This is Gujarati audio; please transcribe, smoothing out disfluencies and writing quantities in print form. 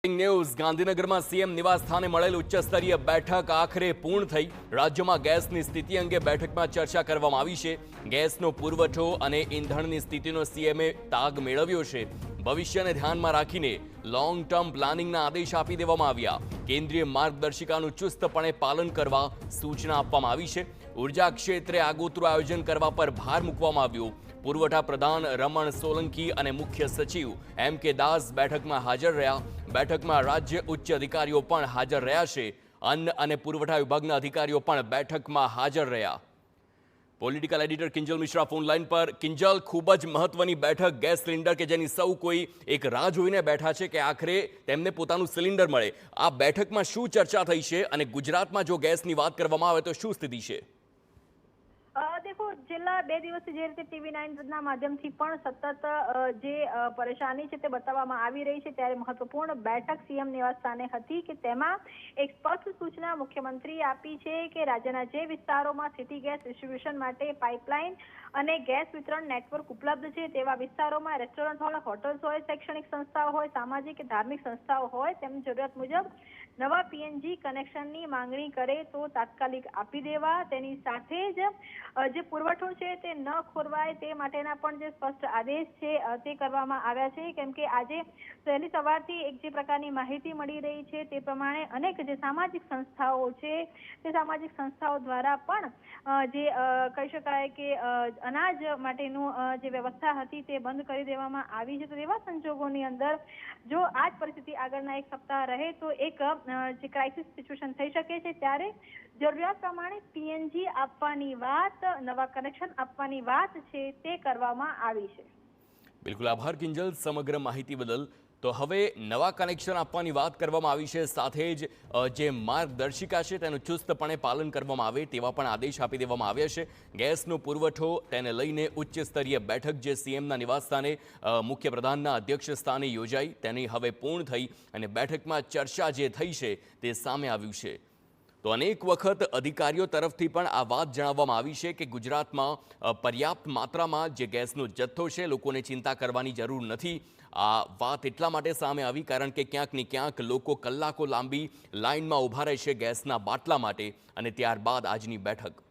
ન્યૂઝ ગાંધીનગરમાં સીએમ નિવાસ સ્થાને મળેલ ઉચ્ચસ્તરીય બેઠક આખરે પૂર્ણ થઈ। રાજ્યમાં ગેસની સ્થિતિ અંગે બેઠકમાં ચર્ચા કરવામાં આવી છે। ગેસનો પુરવઠો અને ઈંધણની સ્થિતિનો સીએમએ તાગ મેળવ્યો છે। ભવિષ્યને ધ્યાનમાં રાખીને લોંગ ટર્મ પ્લાનિંગના આદેશ આપી દેવામાં આવ્યા। કેન્દ્રીય માર્ગદર્શિકાનું ચુસ્તપણે પાલન કરવા સૂચના આપવામાં આવી છે। ઉર્જા ક્ષેત્રે આગોતરું આયોજન કરવા પર ભાર મૂકવામાં આવ્યો। પુરવઠા પ્રધાન રમણ સોલંકી અને મુખ્ય સચિવ એમ.કે. દાસ બેઠકમાં હાજર રહ્યા। બેઠકમાં રાજ્ય ઉચ્ચ અધિકારીઓ પણ હાજર રહ્યા છે। અન્ન અને પુરવઠા વિભાગના અધિકારીઓ પણ બેઠકમાં હાજર રહ્યા। Political editor Kinjal Mishra phone line પર। કિંજલ, ખૂબ જ મહત્વની બેઠક, ગેસ સિલિન્ડર કે જેની સૌ કોઈ એક રાહ જોઈને બેઠા છે કે આખરે તેમને પોતાનું સિલિન્ડર મળે। આ બેઠકમાં શું ચર્ચા થઈ છે અને ગુજરાતમાં જો ગેસની વાત કરવામાં આવે તો શું સ્થિતિ છે? देखो છેલ્લા 2 દિવસથી જે રીતે TV9 ના માધ્યમથી પણ સતત જે પરેશાની છે તે બતાવવામાં આવી રહી છે, ત્યારે મહત્વપૂર્ણ બેઠક સીએમ નિવાસ સ્થાને હતી કે તેમાં એક સ્પષ્ટ સૂચના મુખ્યમંત્રીએ આપી છે કે રાજ્યના જે વિસ્તારોમાં સિટી ગેસ ડિસ્ટ્રીબ્યુશન માટે પાઇપલાઇન અને ગેસ વિતરણ નેટવર્ક ઉપલબ્ધ છે તેવા વિસ્તારોમાં રેસ્ટોરન્ટ હોય, હોટલ્સ હોય, શૈક્ષણિક સંસ્થાઓ હોય, સામાજિક કે ધાર્મિક સંસ્થાઓ હોય, તેમની જરૂરિયાત મુજબ નવા પીએનજી કનેક્શનની માંગણી કરે તો તાત્કાલિક આપી દેવા। તેની સાથે જ જે પુરવઠો છે તે ન ખોરવાય તે માટેના પણ જે સ્પષ્ટ આદેશ છે તે કરવામાં આવ્યા છે। કેમ કે આજે વહેલી સવારથી એક જે પ્રકારની માહિતી મળી રહી છે તે પ્રમાણે અનેક જે સામાજિક સંસ્થાઓ છે તે સામાજિક સંસ્થાઓ દ્વારા પણ જે કહી શકાય કે અનાજ માટેનું જે વ્યવસ્થા હતી તે બંધ કરી દેવામાં આવી છે। તો એવા સંજોગોની અંદર જો આ જ પરિસ્થિતિ આગળના એક સપ્તાહ રહે તો એક જે ક્રાઇસિસ સિચ્યુએશન થઈ શકે છે, ત્યારે જરૂરિયાત પ્રમાણે પીએનજી આપવાની વાત, નવા કનેક્શન આપવાની વાત છે તે કરવામાં આવી છે। બિલકુલ, આભાર કિંજલ સમગ્ર માહિતી બદલ। તો હવે નવા કનેક્શન આપવાની વાત કરવામાં આવી છે, સાથે જ જે માર્ગદર્શિકા છે તેનું ચુસ્તપણે પાલન કરવામાં આવે તેવા પણ આદેશ આપી દેવામાં આવ્યા છે। ગેસનો પુરવઠો તેને લઈને ઉચ્ચ સ્તરીય બેઠક જે સીએમના નિવાસસ્થાને મુખ્ય પ્રધાનના અધ્યક્ષ સ્થાને યોજાઈ તેની હવે પૂર્ણ થઈ અને બેઠકમાં ચર્ચા જે થઈ છે તે સામે આવ્યું છે। તો અનેક વખત અધિકારીઓ તરફથી પણ આ વાત જણાવવામાં આવી છે કે ગુજરાતમાં પર્યાપ્ત માત્રામાં જે ગેસનો જથ્થો છે, લોકોને ચિંતા કરવાની જરૂર નથી। આ વાત એટલા માટે સામે આવી કારણ કે ક્યાંક ને ક્યાંક લોકો કલાકો લાંબી લાઇનમાં ઊભા રહે છે ગેસના બાટલા માટે, અને ત્યારબાદ આજની બેઠક।